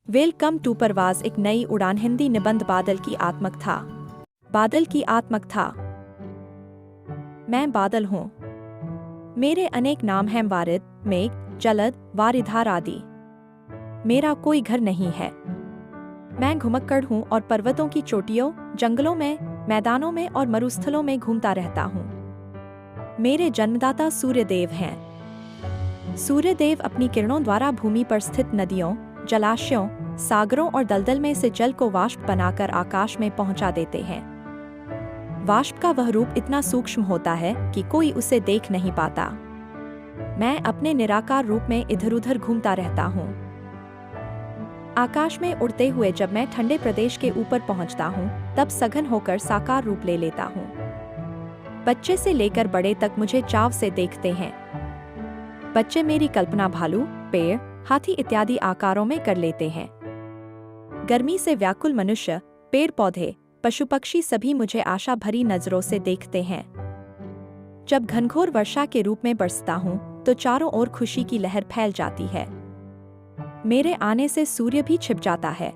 Welcome to परवाज़ एक नई उड़ान हिंदी निबंध बादल की आत्मक था। बादल की आत्मक था। मैं बादल हूँ। मेरे अनेक नाम हैं वारिद, मेघ, जलद, वारिधार आदि। मेरा कोई घर नहीं है। मैं घुमक्कड़ हूँ और पर्वतों की चोटियों, जंगलों में, मैदानों में और मरुस्थलों में घूमता रहता हूँ। मेरे जन्मदाता सूर्यदेव हैं। सूर्यदेव अपनी किरणों द्वारा भूमि पर स्थित नदियों, जलाशयों, सागरों और दलदल में से जल को वाष्प बनाकर आकाश में पहुंचा देते हैं। वाष्प का वह रूप इतना सूक्ष्म होता है कि कोई उसे देख नहीं पाता। मैं अपने निराकार रूप में इधर-उधर घूमता रहता हूँ। आकाश में उड़ते हुए जब मैं ठंडे प्रदेश के ऊपर पहुंचता हूँ, तब सघन होकर साकार रूप ले लेता हूँ। बच्चे से लेकर बड़े तक मुझे चाव से देखते हैं। बच्चे मेरी कल्पना भालू, पेड़, हाथी इत्यादि आकारों में कर लेते हैं। गर्मी से व्याकुल मनुष्य, पेड़ पौधे, पशु पक्षी सभी मुझे आशा भरी नजरों से देखते हैं। जब घनघोर वर्षा के रूप में बरसता हूँ, तो चारों ओर खुशी की लहर फैल जाती है। मेरे आने से सूर्य भी छिप जाता है।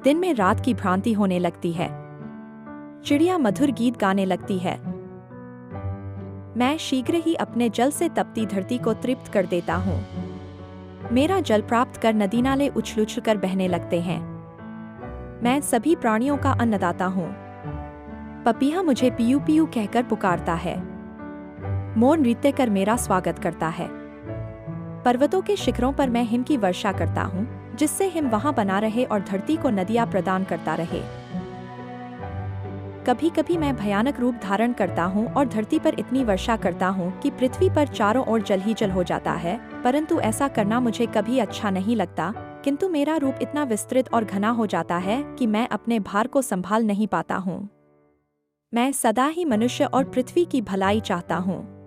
दिन में रात की भ्रांति होने लगती है। चिड़िया मधुर गीत गाने लगती है। मैं शीघ्र ही अपने जल से तपती धरती को तृप्त कर देता हूँ। मेरा जल प्राप्त कर नदी नाले उछल उछल कर बहने लगते हैं। मैं सभी प्राणियों का अन्नदाता हूँ। पपीहा मुझे पियू पियू कहकर पुकारता है। मोर नृत्य कर मेरा स्वागत करता है। पर्वतों के शिखरों पर मैं हिम की वर्षा करता हूँ, जिससे हिम वहां बना रहे और धरती को नदियाँ प्रदान करता रहे। कभी कभी मैं भयानक रूप धारण करता हूँ और धरती पर इतनी वर्षा करता हूँ कि पृथ्वी पर चारों ओर जल ही जल हो जाता है, परंतु ऐसा करना मुझे कभी अच्छा नहीं लगता। किंतु मेरा रूप इतना विस्तृत और घना हो जाता है कि मैं अपने भार को संभाल नहीं पाता हूँ। मैं सदा ही मनुष्य और पृथ्वी की भलाई चाहता हूँ।